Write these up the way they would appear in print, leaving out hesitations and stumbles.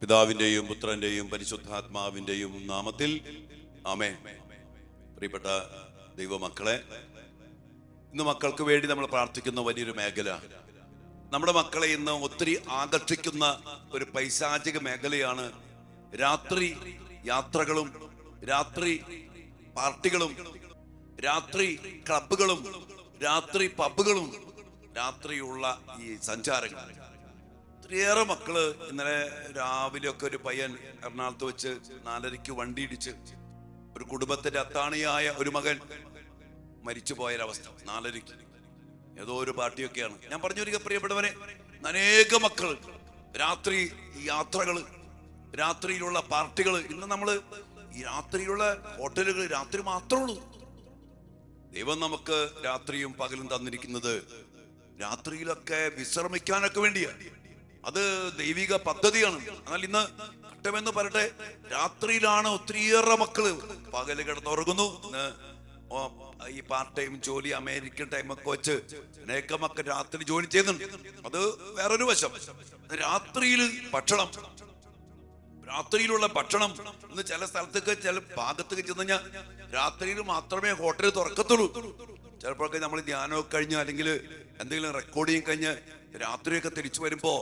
പിതാവിൻ്റെയും പുത്രൻ്റെയും പരിശുദ്ധാത്മാവിൻ്റെയും നാമത്തിൽ ആമേൻ. പ്രിയപ്പെട്ട ദൈവമക്കളെ, ഇന്ന് മക്കൾക്ക് വേണ്ടി നമ്മൾ പ്രാർത്ഥിക്കുന്ന വലിയൊരു മേഖല, നമ്മുടെ മക്കളെ ഇന്ന് ഒത്തിരി ആകർഷിക്കുന്ന ഒരു പൈശാചിക മേഖലയാണ് രാത്രി യാത്രകളും, രാത്രി പാർട്ടികളും, രാത്രി ക്ലബുകളും, രാത്രി പബ്ബുകളും, രാത്രിയുള്ള ഈ സഞ്ചാരങ്ങൾ. ഒത്തിരിയേറെ മക്കള് ഇന്നലെ രാവിലെ ഒക്കെ ഒരു പയ്യൻ എറണാകുളത്ത് വെച്ച് 4:30 വണ്ടി ഇടിച്ച് ഒരു കുടുംബത്തിന്റെ അത്താണിയായ ഒരു മകൻ മരിച്ചു പോയൊരവസ്ഥ. 4:30 ഏതോ ഒരു പാർട്ടിയൊക്കെയാണ്. ഞാൻ പറഞ്ഞൊരിക്കൽ പ്രിയപ്പെട്ടവനെ, അനേക മക്കൾ രാത്രി യാത്രകള്, രാത്രിയിലുള്ള പാർട്ടികള്. ഇന്ന് നമ്മള് ഈ രാത്രിയുള്ള ഹോട്ടലുകൾ രാത്രി മാത്രമേ ഉള്ളൂ. ദൈവം നമുക്ക് രാത്രിയും പകലും തന്നിരിക്കുന്നത് രാത്രിയിലൊക്കെ വിശ്രമിക്കാനൊക്കെ വേണ്ടിയാണ്. അത് ദൈവിക പദ്ധതിയാണ്. എന്നാൽ ഇന്ന് കട്ടമെന്ന് പറയട്ടെ, രാത്രിയിലാണ് ഒത്തിരിയേറെ മക്കള് പകല് കിടന്നുറങ്ങുന്നു. ഈ പാർട്ട് ടൈം ജോലി, അമേരിക്കൻ ടൈമൊക്കെ വെച്ച് അനേക മക്കൾ രാത്രി ജോലി ചെയ്യുന്നുണ്ട്. അത് വേറൊരു വശം. രാത്രിയിൽ ഭക്ഷണം, രാത്രിയിലുള്ള ഭക്ഷണം. ഇന്ന് ചില സ്ഥലത്തൊക്കെ ചില ഭാഗത്തൊക്കെ ചെന്ന് കഴിഞ്ഞാൽ രാത്രിയിൽ മാത്രമേ ഹോട്ടൽ തുറക്കത്തുള്ളൂ. ചിലപ്പോഴൊക്കെ നമ്മൾ ധ്യാനമൊക്കെ കഴിഞ്ഞ് അല്ലെങ്കിൽ എന്തെങ്കിലും റെക്കോർഡിങ് കഴിഞ്ഞ് രാത്രിയൊക്കെ തിരിച്ചു വരുമ്പോ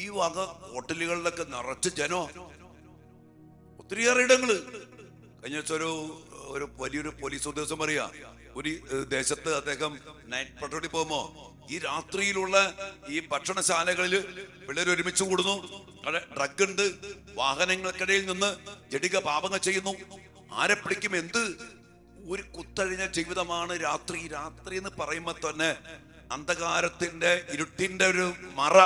ഈ വക ഹോട്ടലുകളിലൊക്കെ നിറച്ച് ജനോ. ഒത്തിരിയേറെ ഇടങ്ങള്. കഴിഞ്ഞ ദിവസം ഒരു വലിയൊരു പോലീസ് ഉദ്യോഗസ്ഥൻ പറയാ, ഒരു ദേശത്ത് അദ്ദേഹം നൈറ്റ് പട്രോളിൽ പോകുമ്പോ ഈ രാത്രിയിലുള്ള ഈ ഭക്ഷണശാലകളിൽ പിള്ളേർ ഒരുമിച്ച് കൂടുന്നു, ഡ്രഗ് ഉണ്ട്, വാഹനങ്ങൾക്കിടയിൽ നിന്ന് ജടിക പാപങ്ങൾ ചെയ്യുന്നു. ആരെ പിടിക്കും? എന്ത് ഒരു കുത്തഴിഞ്ഞ ജീവിതമാണ് രാത്രി. രാത്രി എന്ന് പറയുമ്പോ തന്നെ അന്ധകാരത്തിന്റെ, ഇരുട്ടിന്റെ ഒരു മറ.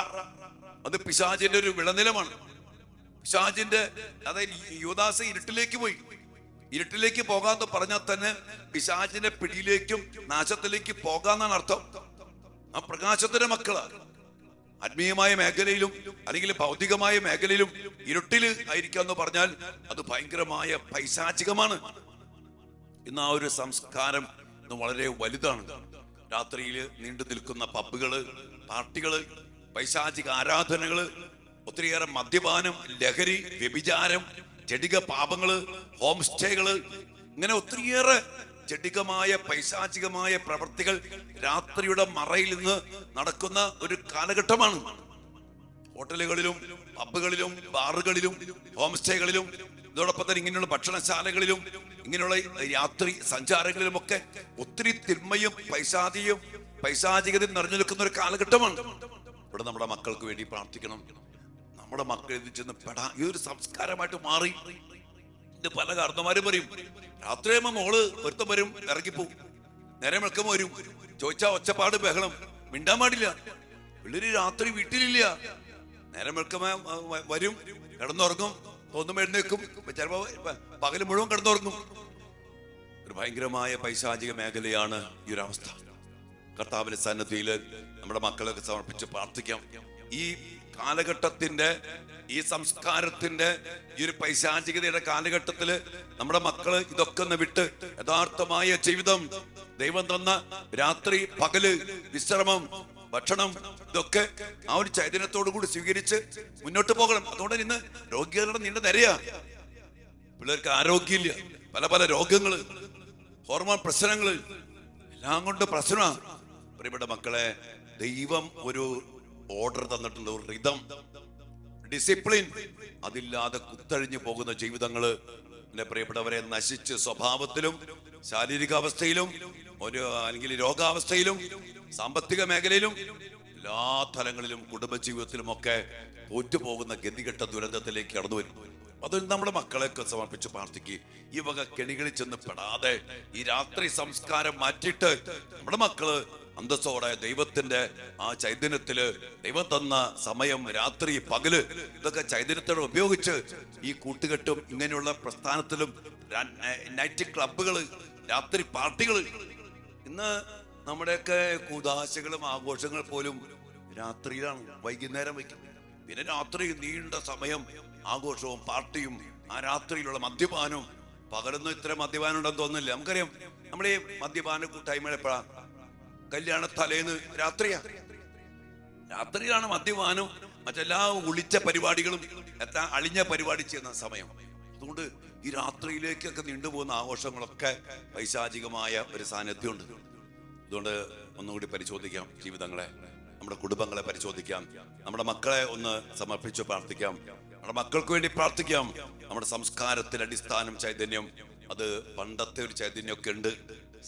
അത് പിശാചിന്റെ ഒരു വിളനിലമാണ്. പിശാചിന്റെ, അതായത് യൂദാസ് ഇരുട്ടിലേക്ക് പോയി. ഇരുട്ടിലേക്ക് പോകാന്ന് പറഞ്ഞാൽ തന്നെ പിശാചിന്റെ പിടിയിലേക്കും നാശത്തിലേക്ക് പോകാന്നാണ് അർത്ഥം. ആ പ്രകാശത്തിന്റെ മക്കളാണ്. ആത്മീയമായ മേഖലയിലും അല്ലെങ്കിൽ ഭൗതികമായ മേഖലയിലും ഇരുട്ടില് ആയിരിക്കാന്ന് പറഞ്ഞാൽ അത് ഭയങ്കരമായ പൈശാചികമാണ്. ഇന്ന് ആ ഒരു സംസ്കാരം ഇന്ന് വളരെ വലുതാണ്. രാത്രിയിൽ നീണ്ടു നിൽക്കുന്ന പബ്ബുകള്, പാർട്ടികള്, പൈശാചിക ആരാധനകള്, ഒത്തിരിയേറെ മദ്യപാനം, ലഹരി, വ്യഭിചാരം, ജഡിക പാപങ്ങള്, ഹോം സ്റ്റേകള്, ഇങ്ങനെ ഒത്തിരിയേറെ ജഡികമായ പൈശാചികമായ പ്രവൃത്തികൾ രാത്രിയുടെ മറയിൽ നിന്ന് നടക്കുന്ന ഒരു കാലഘട്ടമാണ്. ഹോട്ടലുകളിലും പബ്ബുകളിലും ബാറുകളിലും ഹോം സ്റ്റേകളിലും ഇതോടൊപ്പം തന്നെ ഇങ്ങനെയുള്ള ഭക്ഷണശാലകളിലും ഇങ്ങനെയുള്ള രാത്രി സഞ്ചാരങ്ങളിലും ഒക്കെ ഒത്തിരി തിന്മയും പൈശാചികതയും നിറഞ്ഞു നിൽക്കുന്ന ഒരു കാലഘട്ടമാണ്. ഇവിടെ നമ്മുടെ മക്കൾക്ക് വേണ്ടി പ്രാർത്ഥിക്കണം. നമ്മുടെ മക്കൾ ഇത് ചെന്ന് ഈ ഒരു സംസ്കാരമായിട്ട് മാറി. ഇത് പല കാരണന്മാരും പറയും, രാത്രിയാകുമ്പോ മോള് ഒരുത്തം വരും, ഇറങ്ങിപ്പോവും. നേരെ വെളുക്കം വരും, ചോദിച്ചാ ഒച്ചപ്പാട്, ബഹളം, മിണ്ടാൻ പാടില്ല. പിള്ളേര് രാത്രി വീട്ടിലില്ല. നേരെ വെളുക്കമ വരും, കിടന്നുറങ്ങും, തോന്നുമ്പോ എഴുന്നേക്കും, ചിലപ്പോ പകല് മുഴുവൻ കിടന്നുറങ്ങും. ഒരു ഭയങ്കരമായ പൈശാചിക മേഖലയാണ് ഈ ഒരു അവസ്ഥ. കർത്താവിന്റെ സന്നിധിയില് നമ്മുടെ മക്കളൊക്കെ സമർപ്പിച്ച് പ്രാർത്ഥിക്കാം. ഈ കാലഘട്ടത്തിന്റെ, ഈ സംസ്കാരത്തിന്റെ, ഈ ഒരു പൈശാചികതയുടെ കാലഘട്ടത്തില് നമ്മുടെ മക്കള് ഇതൊക്കെ ഒന്ന് വിട്ട് യഥാർത്ഥമായ ജീവിതം, ദൈവം തന്ന രാത്രി പകല് വിശ്രമം, ഭക്ഷണം, ഇതൊക്കെ ആ ഒരു ചൈതന്യത്തോടു കൂടി സ്വീകരിച്ച് മുന്നോട്ട് പോകണം. അതുകൊണ്ട് ഇന്ന് രോഗികളുടെ നീണ്ട നിരയാ. പിള്ളേർക്ക് ആരോഗ്യമില്ല, പല പല രോഗങ്ങള്, ഹോർമോൺ പ്രശ്നങ്ങള്, എല്ലാം കൊണ്ട് പ്രശ്നമാണ്. പ്രിയപ്പെട്ട മക്കളെ, ദൈവം ഒരു ഓർഡർ തന്നിട്ടുണ്ട്, ഒരു റിതം, ഡിസിപ്ലിൻ. അതില്ലാതെ കുത്തഴിഞ്ഞു പോകുന്ന ജീവിതങ്ങള് എന്റെ പ്രിയപ്പെട്ടവരെ നശിച്ച് സ്വഭാവത്തിലും ശാരീരികാവസ്ഥയിലും അല്ലെങ്കിൽ രോഗാവസ്ഥയിലും സാമ്പത്തിക മേഖലയിലും എല്ലാ തലങ്ങളിലും കുടുംബജീവിതത്തിലും ഒക്കെ തോറ്റുപോകുന്ന ഗതികെട്ട ദുരന്തത്തിലേക്ക് കടന്നു വരും. അതുകൊണ്ട് നമ്മുടെ മക്കളെയൊക്കെ സമർപ്പിച്ച് പ്രാർത്ഥിക്കുക. ഈ വക കെണികളിൽ ചെന്ന് പെടാതെ ഈ രാത്രി സംസ്കാരം മാറ്റിയിട്ട് നമ്മുടെ മക്കള് അന്തസ്സോടെ ദൈവത്തിന്റെ ആ ചൈതന്യത്തില്, ദൈവം തന്ന സമയം, രാത്രി പകല്, ഇതൊക്കെ ചൈതന്യത്തോടെ ഉപയോഗിച്ച് ഈ കൂട്ടുകെട്ടും ഇങ്ങനെയുള്ള പ്രസ്ഥാനത്തിലും നൈറ്റ് ക്ലബുകള്, രാത്രി പാർട്ടികള്, ഇന്ന് നമ്മുടെയൊക്കെ കൂതാശകളും ആഘോഷങ്ങൾ പോലും രാത്രിയിലാണ്, വൈകുന്നേരം വയ്ക്കും. പിന്നെ രാത്രി നീണ്ട സമയം ആഘോഷവും പാർട്ടിയും, ആ രാത്രിയിലുള്ള മദ്യപാനവും. പകലൊന്നും ഇത്ര മദ്യപാനം ഉണ്ടെന്ന് തോന്നുന്നില്ല. നമുക്കറിയാം, നമ്മുടെ ഈ മദ്യപാന കൂട്ടായ്മ എപ്പോഴാ? കല്യാണ തലേന്ന് രാത്രിയാണ് മദ്യപാനം. മറ്റെല്ലാ ഒളിച്ച പരിപാടികളും എല്ലാം അളിഞ്ഞ പരിപാടി ചെയ്യുന്ന സമയം. അതുകൊണ്ട് ഈ രാത്രിയിലേക്കൊക്കെ നീണ്ടുപോകുന്ന ആഘോഷങ്ങളൊക്കെ പൈശാചികമായ ഒരു സാന്നിധ്യമുണ്ട്. അതുകൊണ്ട് ഒന്നുകൂടി പരിശോധിക്കാം ജീവിതങ്ങളെ, നമ്മുടെ കുടുംബങ്ങളെ പരിശോധിക്കാം, നമ്മുടെ മക്കളെ ഒന്ന് സമർപ്പിച്ച് പ്രാർത്ഥിക്കാം, നമ്മുടെ മക്കൾക്ക് വേണ്ടി പ്രാർത്ഥിക്കാം. നമ്മുടെ സംസ്കാരത്തിന്റെ അടിസ്ഥാനം ചൈതന്യം, അത് പണ്ടത്തെ ഒരു ചൈതന്യമൊക്കെ ഉണ്ട്.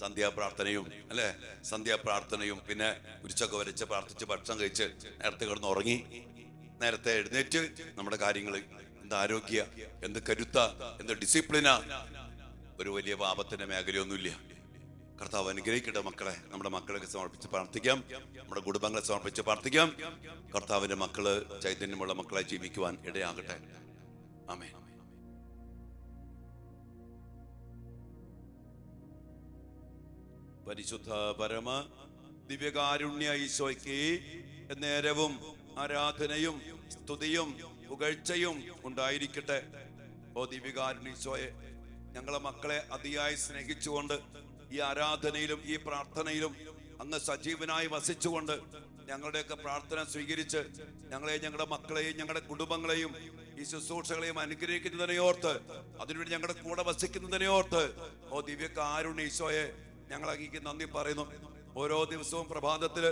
സന്ധ്യാപ്രാർത്ഥനയും അല്ലെ, സന്ധ്യാപ്രാർത്ഥനയും പിന്നെ കുരിശൊക്കെ വരച്ച് പ്രാർത്ഥിച്ച് ഭക്ഷണം കഴിച്ച് നേരത്തെ കിടന്ന് ഉറങ്ങി നേരത്തെ എഴുന്നേറ്റ് നമ്മുടെ കാര്യങ്ങൾ എന്ത് ആരോഗ്യ, എന്ത് കരുത്ത, എന്ത് ഡിസിപ്ലിനാ. ഒരു വലിയ പാപത്തിന്റെ മേഖലയൊന്നുമില്ല. കർത്താവ് അനുഗ്രഹിക്കട്ടെ മക്കളെ. നമ്മുടെ മക്കളൊക്കെ സമർപ്പിച്ച് പ്രാർത്ഥിക്കാം, നമ്മുടെ കുടുംബങ്ങളെ സമർപ്പിച്ച് പ്രാർത്ഥിക്കാം. കർത്താവിന്റെ മക്കള് ചൈതന്യമുള്ള മക്കളായി ജീവിക്കുവാൻ ഇടയാകട്ടെ. ആമേൻ. പരിശുദ്ധ പരമ ദിവ്യകാരുണ്യ ഈശോയ്ക്ക് നേരവും ആരാധനയും സ്തുതിയും പുകഴ്ചയും ഉണ്ടായിരിക്കട്ടെ. ഓ ദിവ്യകാരുണ്യ ഈശോയെ, ഞങ്ങളെ മക്കളെ അതിയായി സ്നേഹിച്ചുകൊണ്ട് ഈ ആരാധനയിലും ഈ പ്രാർത്ഥനയിലും അങ്ങ് സജീവനായി വസിച്ചുകൊണ്ട് ഞങ്ങളുടെയൊക്കെ പ്രാർത്ഥന സ്വീകരിച്ച് ഞങ്ങളെ, ഞങ്ങളുടെ മക്കളെയും ഞങ്ങളുടെ കുടുംബങ്ങളെയും ഈ ശുശ്രൂഷകളെയും അനുഗ്രഹിക്കുന്നതിനെ ഓർത്ത്, അതിനുവേണ്ടി ഞങ്ങളുടെ കൂടെ വസിക്കുന്നതിനെ ഓർത്ത് ഓ ദിവ്യകാരുണ്യ ഈശോയെ ഞങ്ങൾ അങ്ങേക്ക് നന്ദി പറയുന്നു. ഓരോ ദിവസവും പ്രഭാതത്തില്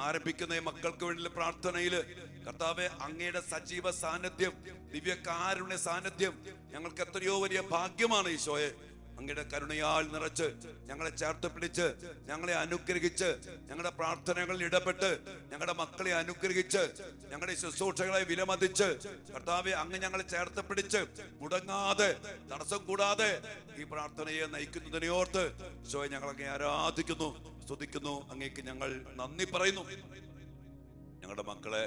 ആരംഭിക്കുന്ന ഈ മക്കൾക്ക് വേണ്ടി പ്രാർത്ഥനയില് കർത്താവെ, അങ്ങയുടെ സജീവ സാന്നിധ്യം, ദിവ്യകാരുണ്യ സാന്നിധ്യം ഞങ്ങൾക്ക് എത്രയോ വലിയ ഭാഗ്യമാണ് ഈശോയെ. അങ്ങയുടെ കരുണയാൽ നിറച്ച് ഞങ്ങളെ ചേർത്ത് പിടിച്ച് ഞങ്ങളെ അനുഗ്രഹിച്ച് ഞങ്ങളുടെ പ്രാർത്ഥനകളിൽ ഇടപെട്ട് ഞങ്ങളുടെ മക്കളെ അനുഗ്രഹിച്ച് ഞങ്ങളുടെ ശുശ്രൂഷകളെ വിലമതിച്ച് കർത്താവെ, അങ്ങ് ഞങ്ങളെ ചേർത്ത് പിടിച്ച് മുടങ്ങാതെ തടസ്സം കൂടാതെ ഈ പ്രാർത്ഥനയെ നയിക്കുന്നതിനെ ഓർത്ത് ഈശോയെ ഞങ്ങൾ അങ്ങേ ആരാധിക്കുന്നു, സ്തുതിക്കുന്നു. അങ്ങേക്ക് ഞങ്ങൾ നന്ദി പറയുന്നു. ഞങ്ങളുടെ മക്കളെ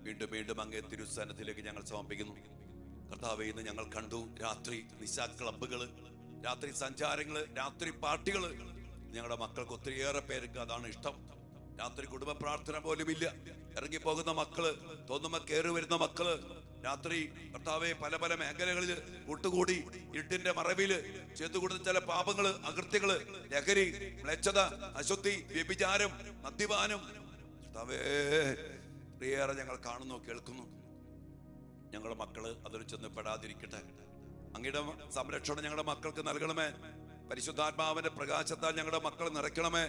വീണ്ടും വീണ്ടും അങ്ങേ തിരുസന്നിധിയിലേക്ക് ഞങ്ങൾ സമർപ്പിക്കുന്നു. കർത്താവെ, ഇന്ന് ഞങ്ങൾ കണ്ടു രാത്രി നിശാ ക്ലബ്ബുകള്, രാത്രി സഞ്ചാരങ്ങള്, രാത്രി പാർട്ടികള്. ഞങ്ങളുടെ മക്കൾക്ക് ഒത്തിരിയേറെ പേർക്ക് അതാണ് ഇഷ്ടം. രാത്രി കുടുംബ പ്രാർത്ഥന പോലും ഇല്ല. ഇറങ്ങിപ്പോകുന്ന മക്കള്, തോന്നുമ്പോ കയറി വരുന്ന മക്കള് രാത്രി കർത്താവെ പല പല മേഖലകളിൽ കൂട്ടുകൂടി ഇരുട്ടിന്റെ മറവില് ചെയ്തുകൂടുന്ന ചില പാപങ്ങള്, അകൃത്യങ്ങള്, ലഹരി, മ്ലേച്ഛത, അശുദ്ധി, വ്യഭിചാരം, മദ്യപാനം കർത്താവേ ഏറെ ഞങ്ങൾ കാണുന്നു, കേൾക്കുന്നു. ഞങ്ങളുടെ മക്കള് അതിൽ ചെന്ന് പെടാതിരിക്കട്ടെ. അങ്ങയുടെ സംരക്ഷണം ഞങ്ങളുടെ മക്കൾക്ക് നൽകണമേ. പരിശുദ്ധാത്മാവിന്റെ പ്രകാശത്താൽ ഞങ്ങളുടെ മക്കൾ നിറയ്ക്കണമേ.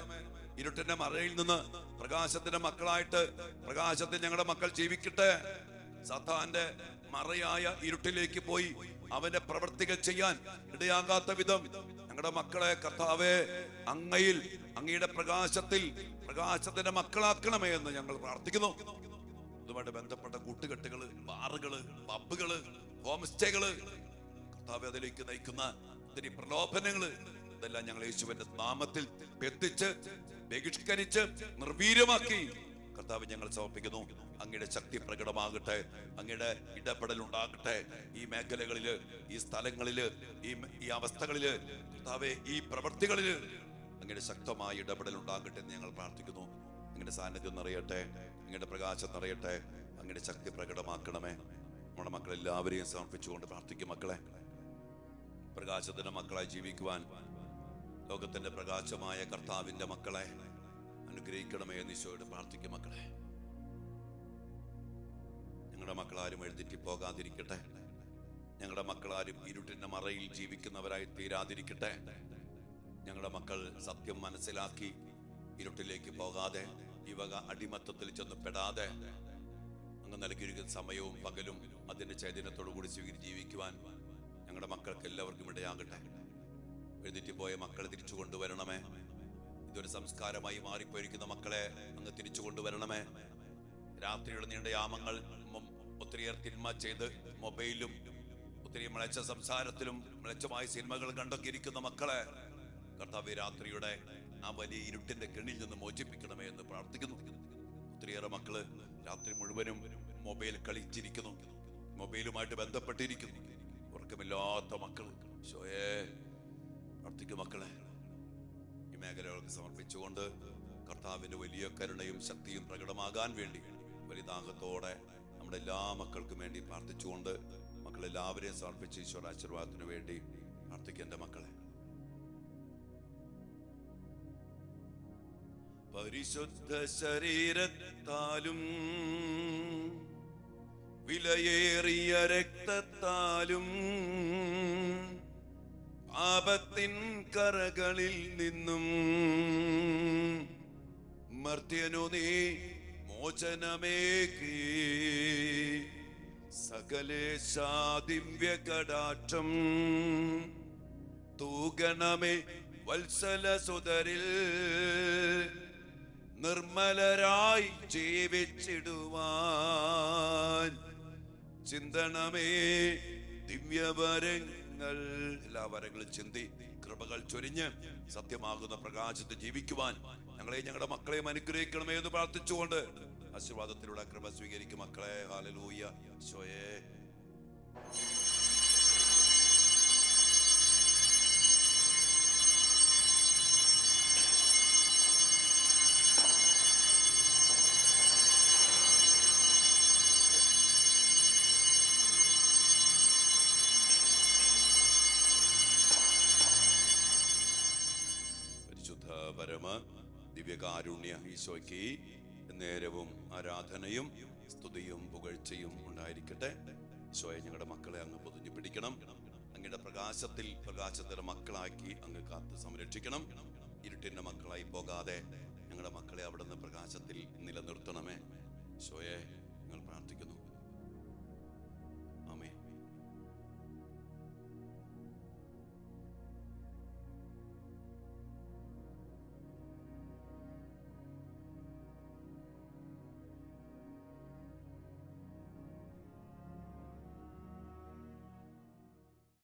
ഇരുട്ടിന്റെ മറയിൽ നിന്ന് പ്രകാശത്തിന്റെ മക്കളായിട്ട് പ്രകാശത്തിൽ ഞങ്ങളുടെ മക്കൾ ജീവിക്കട്ടെ. സാത്താന്റെ മറയായ ഇരുട്ടിലേക്ക് പോയി അവന്റെ പ്രവൃത്തികൾ ചെയ്യാൻ ഇടയാകാത്ത വിധം ഞങ്ങളുടെ മക്കളെ കർത്താവേ അങ്ങയിൽ, അങ്ങയുടെ പ്രകാശത്തിൽ, പ്രകാശത്തിന്റെ മക്കളാക്കണമേ എന്ന് ഞങ്ങൾ പ്രാർത്ഥിക്കുന്നു. ഇതുമായിട്ട് ബന്ധപ്പെട്ട കൂട്ടുകെട്ടുകള്, ബാറുകള്, പബ്ബുകള്, ഹോം സ്റ്റേകള് കർത്താവേ അതിലേക്ക് നയിക്കുന്ന ഒത്തിരി പ്രലോഭനങ്ങള്, ഇതെല്ലാം ഞങ്ങൾ യേശുവിന്റെ നാമത്തിൽ ബന്ധിച്ച് ബഹിഷ്കരിച്ച് നിർവീര്യമാക്കി കർത്താവ് ഞങ്ങൾ സമർപ്പിക്കുന്നു. അങ്ങയുടെ ശക്തി പ്രകടമാകട്ടെ, അങ്ങയുടെ ഇടപെടൽ ഉണ്ടാകട്ടെ ഈ മേഖലകളില്, ഈ സ്ഥലങ്ങളില്, ഈ അവസ്ഥകളില് കർത്താവെ, ഈ പ്രവൃത്തികളില് അങ്ങയുടെ ശക്തമായ ഇടപെടൽ ഉണ്ടാകട്ടെ എന്ന് ഞങ്ങൾ പ്രാർത്ഥിക്കുന്നു. അങ്ങയുടെ സാന്നിധ്യം നിറയട്ടെ, അങ്ങയുടെ പ്രകാശം നിറയട്ടെ, അങ്ങയുടെ ശക്തി പ്രകടമാക്കണമേ. നമ്മുടെ മക്കളെല്ലാവരെയും സമർപ്പിച്ചുകൊണ്ട് പ്രാർത്ഥിക്കും. മക്കളെ, പ്രകാശത്തിന്റെ മക്കളായി ജീവിക്കുവാൻ ലോകത്തിന്റെ പ്രകാശമായ കർത്താവിന്റെ മക്കളെ അനുഗ്രഹിക്കണമേ എന്ന് ഈശോയോട് പ്രാർത്ഥിക്കും. മക്കളെ, ഞങ്ങളുടെ മക്കളാരും എഴുതിറ്റി പോകാതിരിക്കട്ടെ. ഞങ്ങളുടെ മക്കളാരും ഇരുട്ടിന്റെ മറയിൽ ജീവിക്കുന്നവരായി തീരാതിരിക്കട്ടെ. ഞങ്ങളുടെ മക്കൾ സത്യം മനസ്സിലാക്കി ഇരുട്ടിലേക്ക് പോകാതെ, ഈ വക അടിമത്തത്തിൽ ചെന്ന് പെടാതെ അങ്ങ് നൽകിയിരിക്കുന്ന സമയവും പകലും അതിന്റെ ചൈതന്യത്തോടു കൂടി സ്വീകരിച്ച് ജീവിക്കുവാൻ ഞങ്ങളുടെ മക്കൾക്ക് എല്ലാവർക്കും ഇടയാകട്ടെ. എഴുന്നേറ്റ് പോയ മക്കളെ തിരിച്ചു കൊണ്ടുവരണമേ. ഇതൊരു സംസ്കാരമായി മാറിപ്പോയിരിക്കുന്ന മക്കളെ അങ്ങ് തിരിച്ചു കൊണ്ടുവരണമേ. രാത്രിയുടെ നീണ്ട യാമങ്ങൾ ഒത്തിരിയേറെ തിന്മ ചെയ്ത് മൊബൈലും ഒത്തിരി മിളച്ച സംസാരത്തിലും മിളച്ചമായ സിനിമകൾ കണ്ടൊക്കെ ഇരിക്കുന്ന മക്കളെ കർത്താവ് രാത്രിയുടെ ആ വലിയ ഇരുട്ടിന്റെ കെണിയിൽ നിന്ന് മോചിപ്പിക്കണമേ എന്ന് പ്രാർത്ഥിക്കുന്നു. ഒത്തിരിയേറെ മക്കള് രാത്രി മുഴുവനും മൊബൈൽ കളിച്ചിരിക്കുന്നു, മൊബൈലുമായിട്ട് ബന്ധപ്പെട്ടിരിക്കുന്നു. ഉറക്കമില്ലാത്ത മക്കള് ഈശോയെ പ്രാർത്ഥിക്കും. മക്കളെ, ഈ മേഖലകൾക്ക് സമർപ്പിച്ചുകൊണ്ട് കർത്താവിന്റെ വലിയ കരുണയും ശക്തിയും പ്രകടമാകാൻ വേണ്ടി വലിയ ദാഹത്തോടെ നമ്മുടെ എല്ലാ മക്കൾക്കും വേണ്ടി പ്രാർത്ഥിച്ചുകൊണ്ട് മക്കളെല്ലാവരെയും സമർപ്പിച്ച് ഈശോയുടെ ആശീർവാദത്തിന് വേണ്ടി പ്രാർത്ഥിക്കുക. എൻ്റെ മക്കളെ, പരിശുദ്ധ ശരീരത്താലും വിലയേറിയ രക്തത്താലും പാപത്തിൻ കറകളിൽ നിന്നും മർത്യനു നീ മോചനമേകി സകലേശാ ദിവ്യ കടാക്ഷം തൂഗണമേ വത്സല സുതരിൽ നിർമ്മലരായി ജീവിച്ചിടുവാൻ ചിന്തണമേ ദിവ്യവരങ്ങൾ. എല്ലാ വരങ്ങളും ചിന്തി കൃപകൾ ചൊരിഞ്ഞ് സത്യമാകുന്ന പ്രകാശത്തിൽ ജീവിക്കുവാൻ ഞങ്ങളെയും ഞങ്ങളുടെ മക്കളെയും അനുഗ്രഹിക്കണമേ എന്ന് പ്രാർത്ഥിച്ചുകൊണ്ട് ആശീർവാദത്തിലുള്ള കൃപ സ്വീകരിക്കും മക്കളെ. ഹല്ലേലൂയ. ഈശോയേ പരമ ദിവ്യകാരുണ്യ ഈശോയ്ക്ക് നേരവും ആരാധനയും സ്തുതിയും പുകഴ്ചയും ഉണ്ടായിരിക്കട്ടെ. ഈശോയെ ഞങ്ങളുടെ മക്കളെ അങ്ങ് പൊതിഞ്ഞു പിടിക്കണം. അങ്ങയുടെ പ്രകാശത്തിന്റെ മക്കളാക്കി അങ്ങ് കാത്ത് സംരക്ഷിക്കണം. ഇരുട്ടിന്റെ മക്കളായി പോകാതെ ഞങ്ങളുടെ മക്കളെ അവിടെ നിന്ന് പ്രകാശത്തിൽ നിലനിർത്തണമേ. ഈശോയെ ഞങ്ങൾ പ്രാർത്ഥിക്കുന്നു.